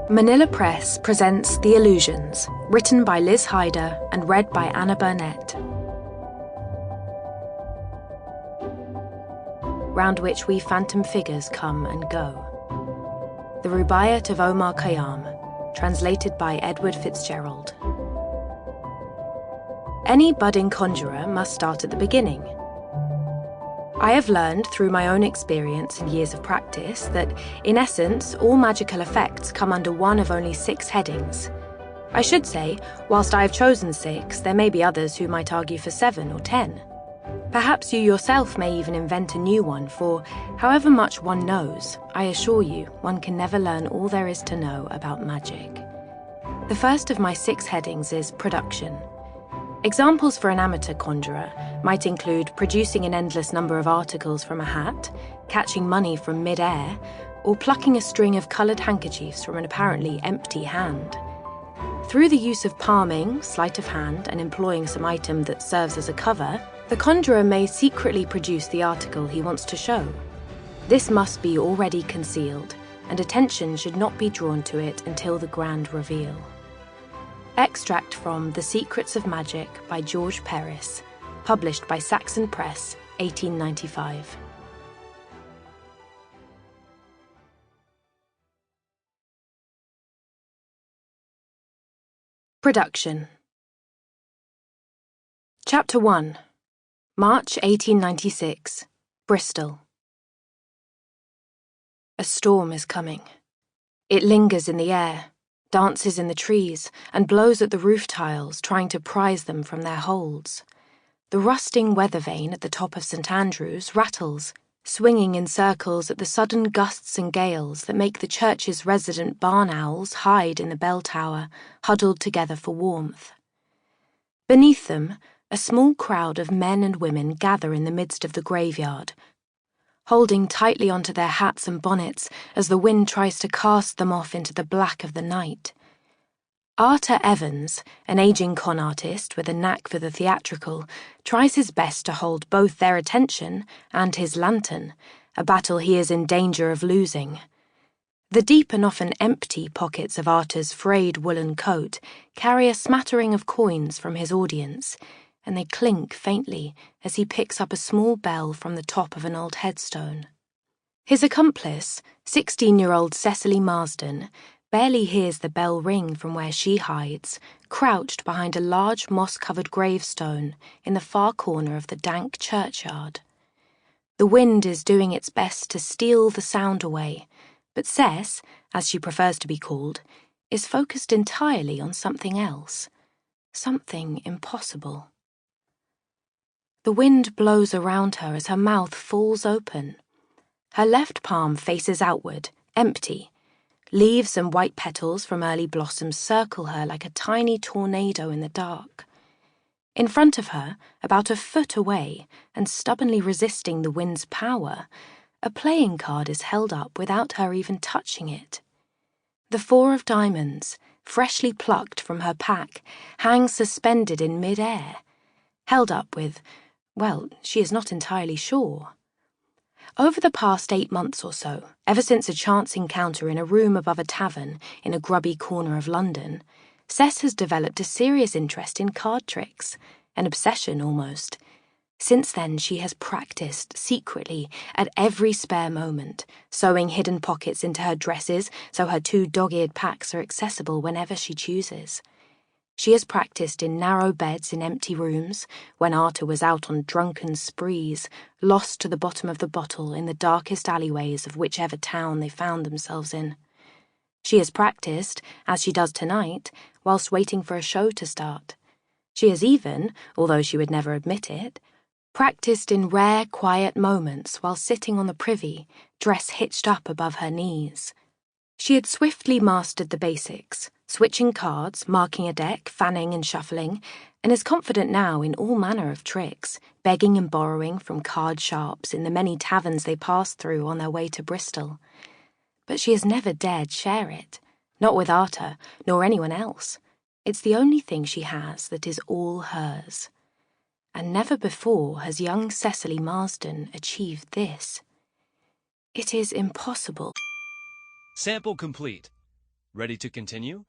Manila Press presents The Illusions, written by Liz Hyder and read by Anna Burnett. Round which we phantom figures come and go. The Rubaiyat of Omar Khayyam, translated by Edward Fitzgerald. Any budding conjurer must start at the beginning. I have learned through my own experience and years of practice that, in essence, all magical effects come under one of only 6 headings. I should say, whilst I have chosen 6, there may be others who might argue for 7 or 10. Perhaps you yourself may even invent a new one, for however much one knows, I assure you, one can never learn all there is to know about magic. The first of my 6 headings is production. Examples for an amateur conjurer might include producing an endless number of articles from a hat, catching money from mid-air, or plucking a string of coloured handkerchiefs from an apparently empty hand. Through the use of palming, sleight of hand, and employing some item that serves as a cover, the conjurer may secretly produce the article he wants to show. This must be already concealed, and attention should not be drawn to it until the grand reveal. Extract from The Secrets of Magic by George Perris, published by Saxon Press, 1895. Production. Chapter 1. March 1896. Bristol. A storm is coming. It lingers in the air, dances in the trees, and blows at the roof tiles, trying to prise them from their holds. The rusting weather vane at the top of St. Andrew's rattles, swinging in circles at the sudden gusts and gales that make the church's resident barn owls hide in the bell tower, huddled together for warmth. Beneath them, a small crowd of men and women gather in the midst of the graveyard, holding tightly onto their hats and bonnets as the wind tries to cast them off into the black of the night. Arthur Evans, an aging con artist with a knack for the theatrical, tries his best to hold both their attention and his lantern, a battle he is in danger of losing. The deep and often empty pockets of Arthur's frayed woolen coat carry a smattering of coins from his audience, and they clink faintly as he picks up a small bell from the top of an old headstone. His accomplice, 16-year-old Cecily Marsden, barely hears the bell ring from where she hides, crouched behind a large moss-covered gravestone in the far corner of the dank churchyard. The wind is doing its best to steal the sound away, but Cec, as she prefers to be called, is focused entirely on something else, something impossible. The wind blows around her as her mouth falls open. Her left palm faces outward, empty. Leaves and white petals from early blossoms circle her like a tiny tornado in the dark. In front of her, about a foot away, and stubbornly resisting the wind's power, a playing card is held up without her even touching it. The 4 of diamonds, freshly plucked from her pack, hangs suspended in mid-air, held up with, well, she is not entirely sure. Over the past 8 months or so, ever since a chance encounter in a room above a tavern in a grubby corner of London, Cec has developed a serious interest in card tricks, an obsession almost. Since then, she has practiced secretly at every spare moment, sewing hidden pockets into her dresses so her 2 dog-eared packs are accessible whenever she chooses. She has practiced in narrow beds in empty rooms, when Arthur was out on drunken sprees, lost to the bottom of the bottle in the darkest alleyways of whichever town they found themselves in. She has practiced, as she does tonight, whilst waiting for a show to start. She has even, although she would never admit it, practiced in rare, quiet moments while sitting on the privy, dress hitched up above her knees. She had swiftly mastered the basics, switching cards, marking a deck, fanning and shuffling, and is confident now in all manner of tricks, begging and borrowing from card sharps in the many taverns they passed through on their way to Bristol. But she has never dared share it, not with Arthur, nor anyone else. It's the only thing she has that is all hers. And never before has young Cecily Marsden achieved this. It is impossible. Sample complete. Ready to continue?